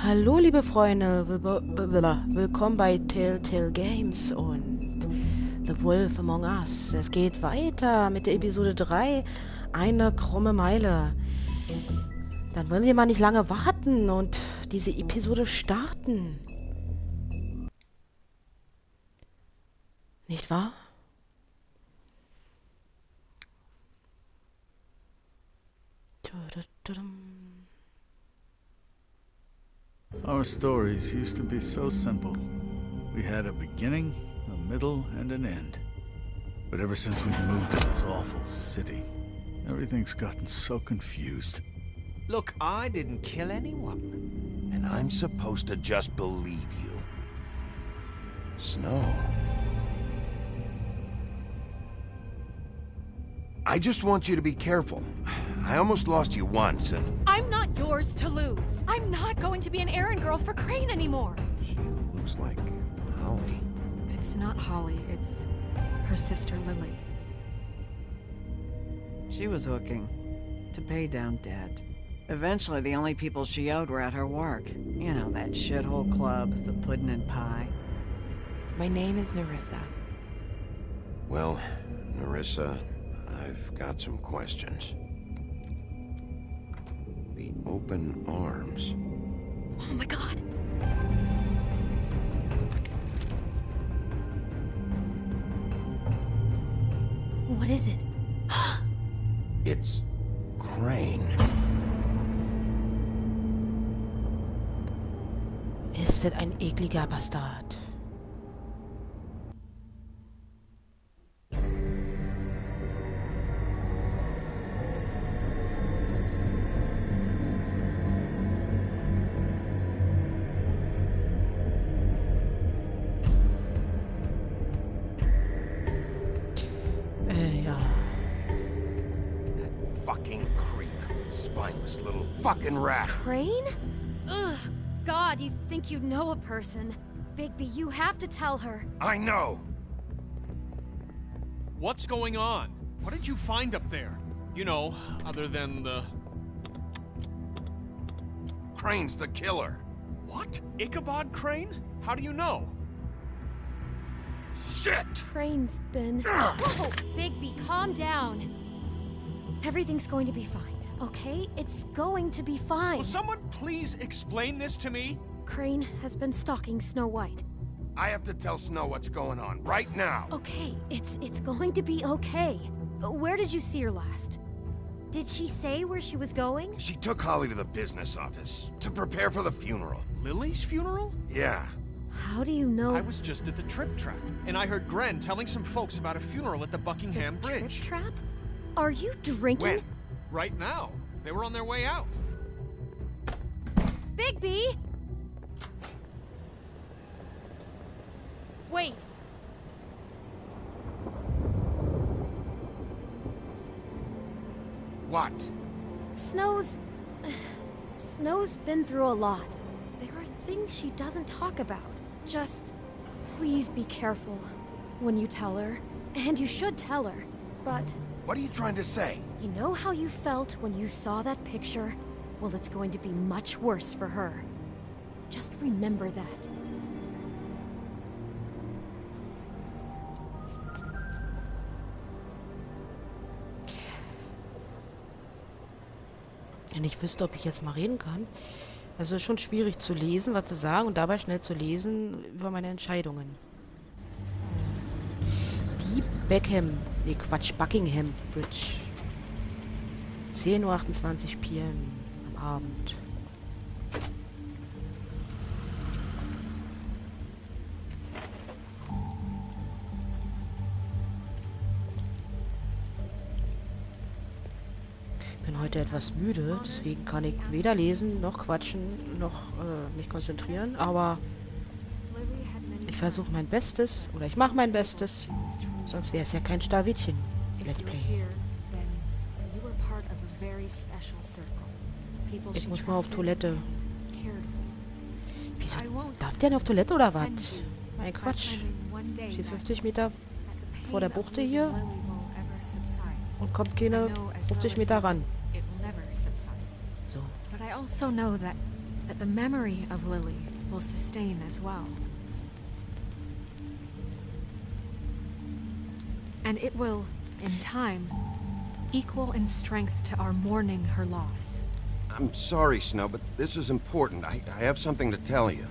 Hallo liebe Freunde, willkommen bei Telltale Games und The Wolf Among Us. Es geht weiter mit der Episode 3, Eine krumme Meile. Dann wollen wir mal nicht lange warten und diese Episode starten. Nicht wahr? Our stories used to be so simple. We had a beginning, a middle, and an end. But ever since we moved to this awful city, everything's gotten so confused. Look, I didn't kill anyone. And I'm supposed to just believe you. Snow. I just want you to be careful. I almost lost you once, and... I'm not yours to lose. I'm not going to be an errand girl for Crane anymore. She looks like Holly. It's not Holly, it's her sister Lily. She was hooking to pay down debt. Eventually, the only people she owed were at her work. You know, that shithole club, the Puddin' and Pie. My name is Nerissa. Well, Nerissa, I've got some questions. The open arms. Oh my god! What is it? It's Crane. Ist das ein ekliger Bastard? Ja. That fucking creep. Spineless little fucking rat. Crane? Ugh, God, you think you know a person. Bigby, you have to tell her. I know. What's going on? What did you find up there? You know, other than the... Crane's the killer. What? Ichabod Crane? How do you know? Shit! Crane's been... Whoa! Bigby, calm down. Everything's going to be fine, okay? It's going to be fine. Will someone please explain this to me? Crane has been stalking Snow White. I have to tell Snow what's going on right now. Okay, it's going to be okay. Where did you see her last? Did she say where she was going? She took Holly to the business office to prepare for the funeral. Lily's funeral? Yeah. How do you know? I was just at the Trip Trap, and I heard Gren telling some folks about a funeral at the Buckingham Bridge. Trip Trap? Are you drinking? When? Right now. They were on their way out. Bigby! Wait. What? Snow's been through a lot. There are things she doesn't talk about. Just please be careful when you tell her. And you should tell her. But What are you trying to say? you know how you felt when you saw that picture? Well, it's going to be much worse for her. Just remember that. Wenn ich wüsste, ob ich jetzt mal reden kann. Also ist schon schwierig zu lesen, was zu sagen und dabei schnell zu lesen über meine Entscheidungen. Die Buckingham Bridge. 10:28 Uhr p.m. am Abend. Bin heute etwas müde, deswegen kann ich weder lesen, noch quatschen, noch mich konzentrieren, aber ich versuche mein Bestes, oder ich mache mein Bestes, sonst wäre es ja kein Starwittchen Let's Play. Ich muss mal auf Toilette. Wieso? Darf der denn auf Toilette oder was? Mein Quatsch. Ich stehe 50 Meter vor der Buchte hier und kommt keine 50 Meter ran. So. But I also know that that the memory of Lily will sustain as well. And it will, in time, equal in strength to our mourning her loss. I'm sorry, Snow, but this is important. I have something to tell you.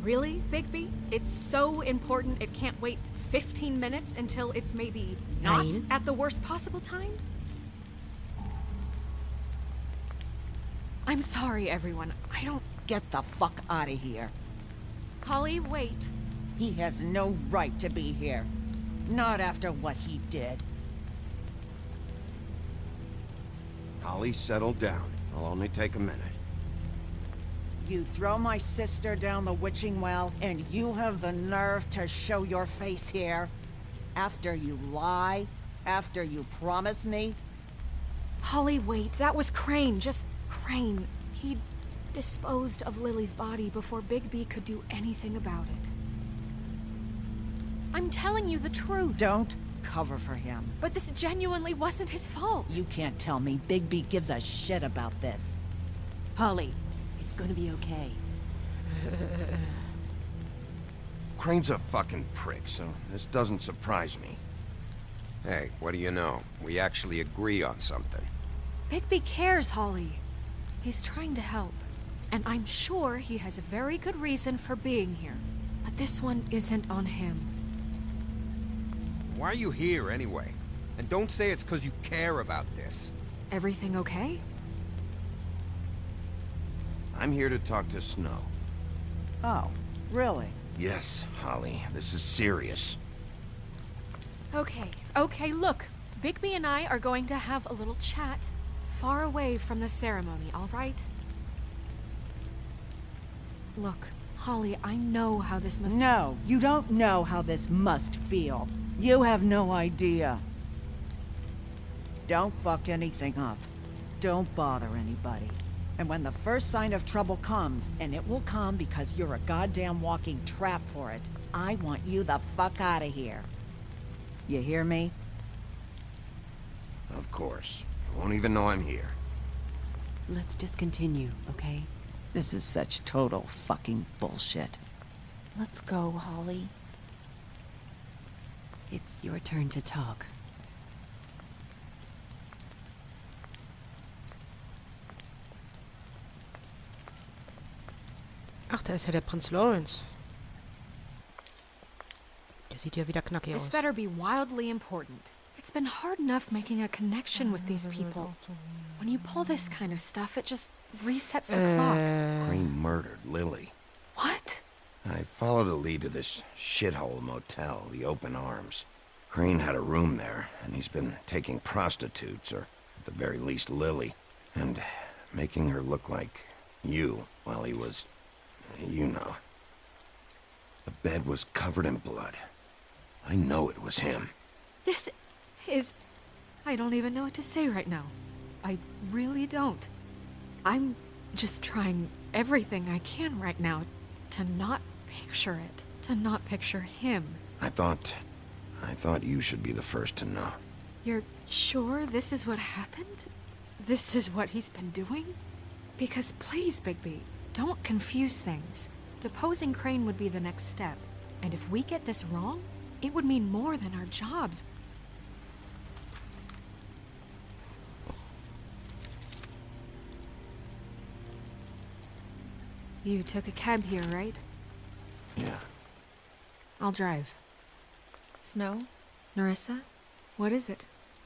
Really, Bigby? It's so important it can't wait 15 minutes until it's maybe not Nein. at the worst possible time? I'm sorry, everyone. I don't... Get the fuck out of here. Holly, wait. He has no right to be here. Not after what he did. Holly, settle down. I'll only take a minute. You throw my sister down the witching well, and you have the nerve to show your face here? After you lie? After you promise me? Holly, wait. That was Crane. Just Crane. He disposed of Lily's body before Bigby could do anything about it. I'm telling you the truth. Don't cover for him. But this genuinely wasn't his fault. You can't tell me Bigby gives a shit about this. Holly, it's gonna be okay. Crane's a fucking prick, so this doesn't surprise me. Hey, what do you know? We actually agree on something. Bigby cares, Holly. He's trying to help. And I'm sure he has a very good reason for being here. But this one isn't on him. Why are you here anyway? And don't say it's because you care about this. Everything okay? I'm here to talk to Snow. Oh, really? Yes, Holly, this is serious. Okay, look. Bigby and I are going to have a little chat far away from the ceremony, all right? Look, Holly, I know how this must... No, you don't know how this must feel. You have no idea. Don't fuck anything up. Don't bother anybody. And when the first sign of trouble comes, and it will come because you're a goddamn walking trap for it, I want you the fuck out of here. You hear me? Of course. I won't even know I'm here. Let's just continue, okay? This is such total fucking bullshit. Let's go, Holly. It's your turn to talk. Ach, da ist ja der Prinz Lawrence. Der sieht ja wieder knackig This aus. better be wildly important. It's been hard enough making a connection with these people. When you pull this kind of stuff, it just resets the clock. Crane murdered Lily. What? I followed a lead to this shithole motel, the Open Arms. Crane had a room there, and he's been taking prostitutes, or at the very least Lily, and making her look like you while he was, you know. The bed was covered in blood. I know it was him. This is... I don't even know what to say right now. I really don't. I'm just trying everything I can right now to not picture it. To not picture him. I thought you should be the first to know. You're sure this is what happened? This is what he's been doing? Because please, Bigby, don't confuse things. Deposing Crane would be the next step. And if we get this wrong, it would mean more than our jobs. You took a cab here, right? Yeah. I'll drive. Snow, Nerissa, what is it?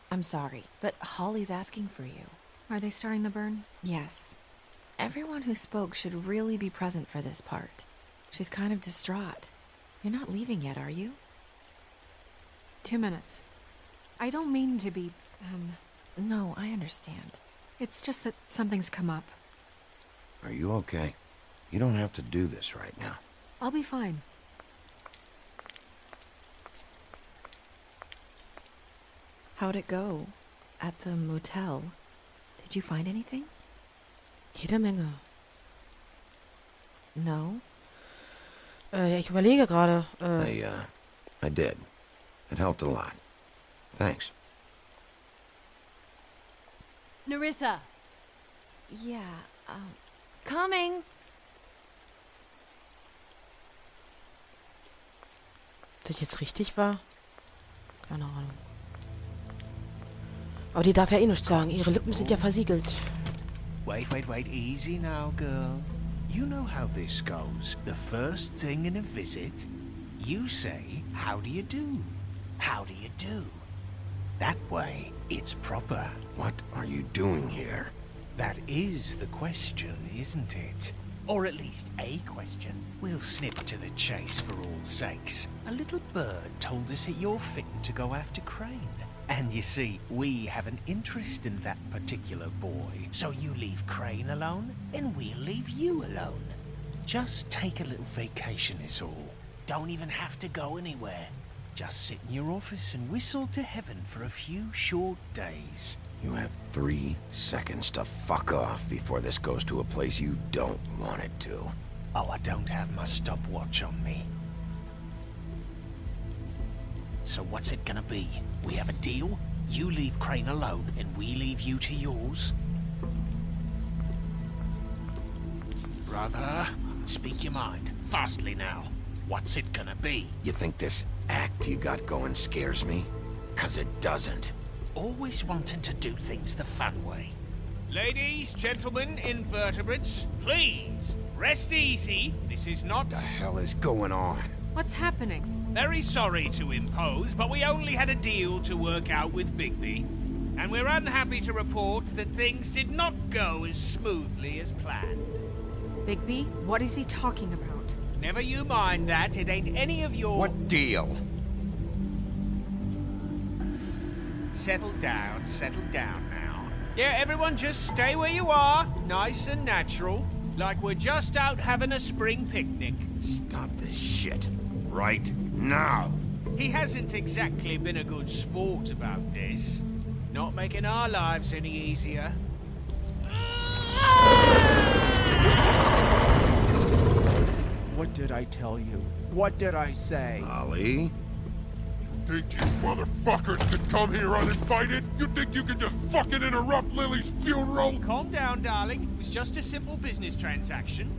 I'm sorry, but Holly's asking for you. Are they starting the burn? Yes. Everyone who spoke should really be present for this part. She's kind of distraught. You're not leaving yet, are you? 2 minutes. I don't mean to be, No, I understand. It's just that something's come up. Are you okay? You don't have to do this right now. I'll be fine. How'd it go? At the motel? Did you find anything? Jede Menge. No? Ja, ich überlege gerade. I did. It helped a lot. Thanks. Nerissa! Yeah, coming! das jetzt richtig war? Keine Ahnung. Aber die darf ja eh nichts sagen. Ihre Lippen sind ja versiegelt. Wait, easy now, girl. You know how this goes. The first thing in a visit, you say, how do you do? How do you do? That way, it's proper. What are you doing here? That is the question, isn't it? Or at least a question. We'll snip to the chase for all sakes. A little bird told us that you're fitting to go after Crane. And you see, we have an interest in that particular boy. So you leave Crane alone, and we'll leave you alone. Just take a little vacation is all. Don't even have to go anywhere. Just sit in your office and whistle to heaven for a few short days. You have 3 seconds to fuck off before this goes to a place you don't want it to. Oh, I don't have my stopwatch on me. So what's it gonna be? We have a deal? You leave Crane alone, and we leave you to yours? Brother, speak your mind. Fastly now. What's it gonna be? You think this act you got going scares me? 'Cause it doesn't. Always wanting to do things the fun way. Ladies, gentlemen, invertebrates, please, rest easy. This is not... What the hell is going on? What's happening? Very sorry to impose, but we only had a deal to work out with Bigby. And we're unhappy to report that things did not go as smoothly as planned. Bigby, what is he talking about? Never you mind that, it ain't any of your... What deal? Settle down now. Yeah, everyone just stay where you are, nice and natural, like we're just out having a spring picnic. Stop this shit. Right now. He hasn't exactly been a good sport about this. Not making our lives any easier. What did I tell you? What did I say? Ollie? Think you motherfuckers could come here uninvited? You think you can just fucking interrupt Lily's funeral? Calm down, darling. It was just a simple business transaction.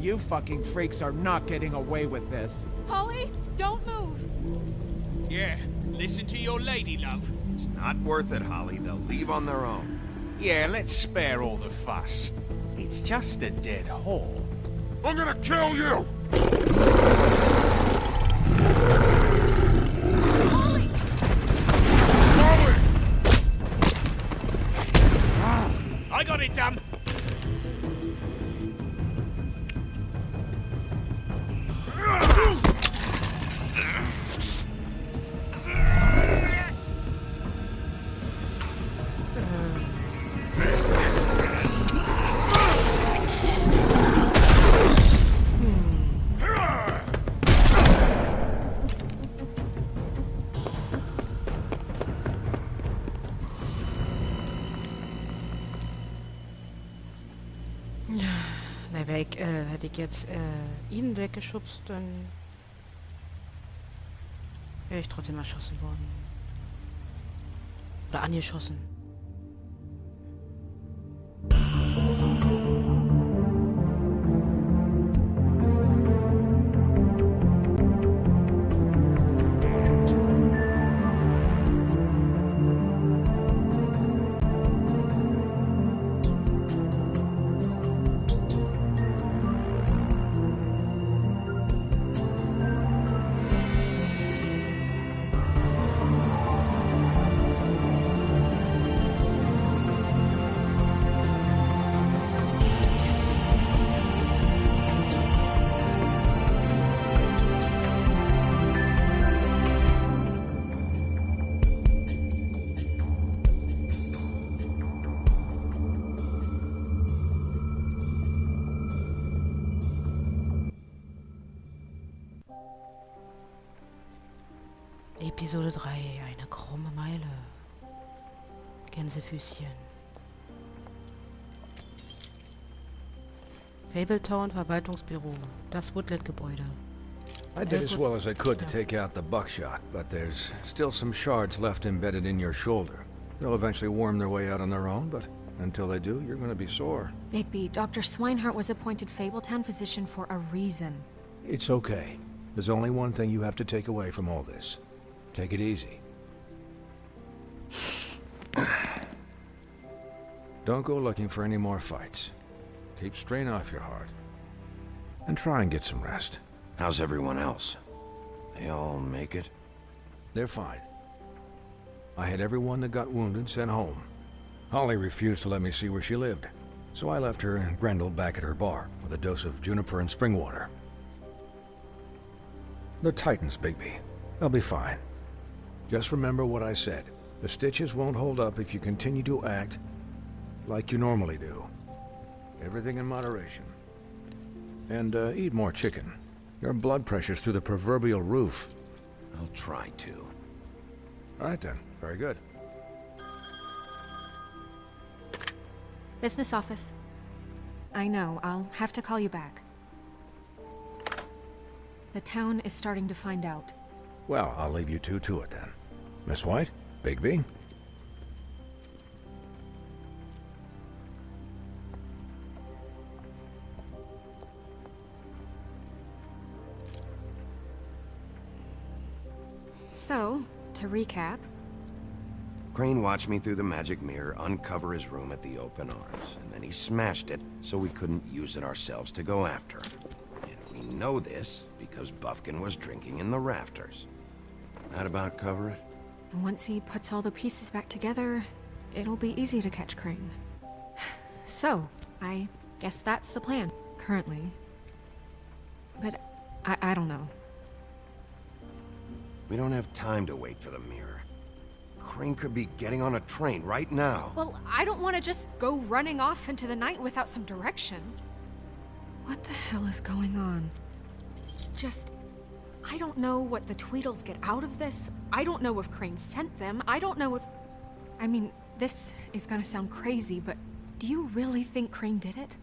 You fucking freaks are not getting away with this. Polly, don't move. Yeah, listen to your lady, love. It's not worth it, Holly. They'll leave on their own. Yeah, let's spare all the fuss. It's just a dead hole. I'm gonna kill you! Polly! Holly! I got it done. Hätte ich jetzt ihn weggeschubst, dann wäre ich trotzdem erschossen worden. Oder angeschossen. Episode 3, eine krumme Meile. Gänsefüßchen. Fabletown Verwaltungsbüro. Das Woodlet-Gebäude. I did as well as I could to take out the buckshot, but there's still some shards left embedded in your shoulder. They'll eventually worm their way out on their own, but until they do, you're going to be sore. Bigby, Dr. Swinehart was appointed Fabletown physician for a reason. It's okay. There's only one thing you have to take away from all this. Take it easy. Don't go looking for any more fights. Keep strain off your heart. And try and get some rest. How's everyone else? They all make it? They're fine. I had everyone that got wounded sent home. Holly refused to let me see where she lived, so I left her and Grendel back at her bar with a dose of juniper and spring water. They're Titans, Bigby. They'll be fine. Just remember what I said. The stitches won't hold up if you continue to act like you normally do. Everything in moderation. And eat more chicken. Your blood pressure's through the proverbial roof. I'll try to. All right then. Very good. Business office. I know, I'll have to call you back. The town is starting to find out. Well, I'll leave you two to it then. Miss White, Bigby. So, to recap, Crane watched me through the magic mirror uncover his room at the open arms, and then he smashed it so we couldn't use it ourselves to go after him. And we know this because Buffkin was drinking in the rafters. That about cover it? and once he puts all the pieces back together, it'll be easy to catch Crane. So, I guess that's the plan, currently. But I don't know. We don't have time to wait for the mirror. Crane could be getting on a train right now. Well, I don't want to just go running off into the night without some direction. What the hell is going on? I don't know what the Tweedles get out of this. I don't know if Crane sent them. I don't know if... I mean, this is gonna sound crazy, but do you really think Crane did it?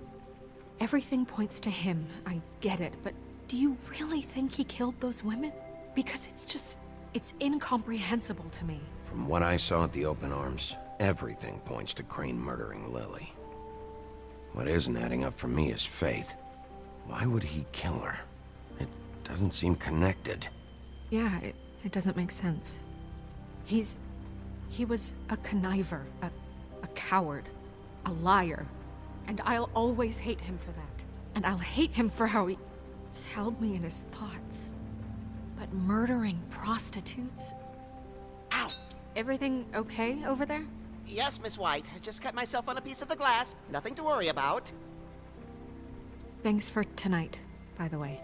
Everything points to him, I get it, but do you really think he killed those women? Because it's incomprehensible to me. From what I saw at the open arms, everything points to Crane murdering Lily. What isn't adding up for me is Faith. Why would he kill her? It doesn't seem connected. Yeah, it doesn't make sense. He was a conniver, a coward, a liar, and I'll always hate him for that. And I'll hate him for how he held me in his thoughts. But murdering prostitutes? Ow! Everything okay over there? Yes, Miss White. I just cut myself on a piece of the glass. Nothing to worry about. Thanks for tonight, by the way.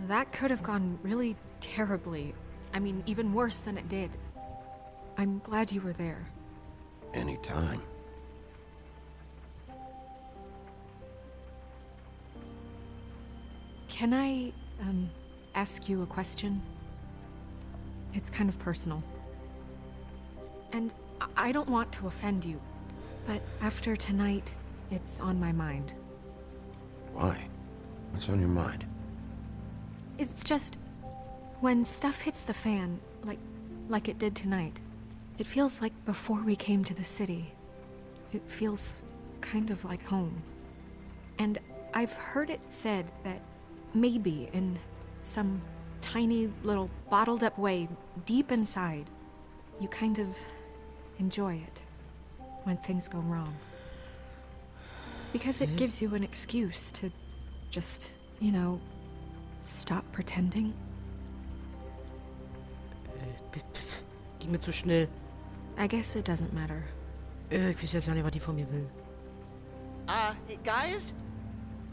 That could have gone really terribly. I mean, even worse than it did. I'm glad you were there. Anytime. Can I, ask you a question? It's kind of personal. And I don't want to offend you, but after tonight, it's on my mind. Why? What's on your mind? It's just, when stuff hits the fan, like it did tonight, it feels like before we came to the city. It feels kind of like home. And I've heard it said that maybe in some tiny little bottled up way deep inside, you kind of enjoy it when things go wrong. Because it gives you an excuse to just, stop pretending. Ging mir zu schnell. I guess it doesn't matter. Ich weiß jetzt ja nicht, was die von mir will. Guys?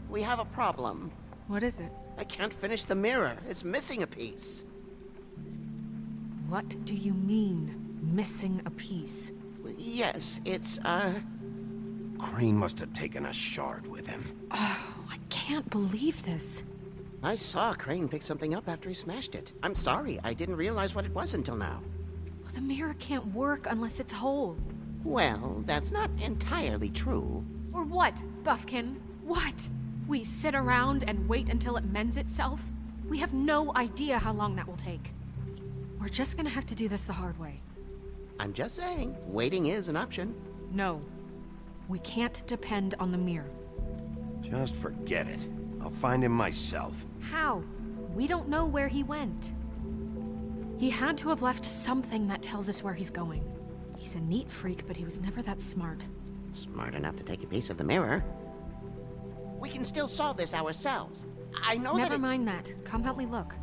We have a problem. What is it? I can't finish the mirror. It's missing a piece. What do you mean, missing a piece? Yes, it's, Crane must have taken a shard with him. Oh, I can't believe this. I saw Crane pick something up after he smashed it. I'm sorry, I didn't realize what it was until now. Well, the mirror can't work unless it's whole. Well, that's not entirely true. Or what, Buffkin? What? We sit around and wait until it mends itself? We have no idea how long that will take. We're just gonna have to do this the hard way. I'm just saying, waiting is an option. No. We can't depend on the mirror. Just forget it. I'll find him myself. How? We don't know where he went. He had to have left something that tells us where he's going. He's a neat freak, but he was never that smart. Smart enough to take a piece of the mirror. We can still solve this ourselves. I know that Never mind that. Come help me look.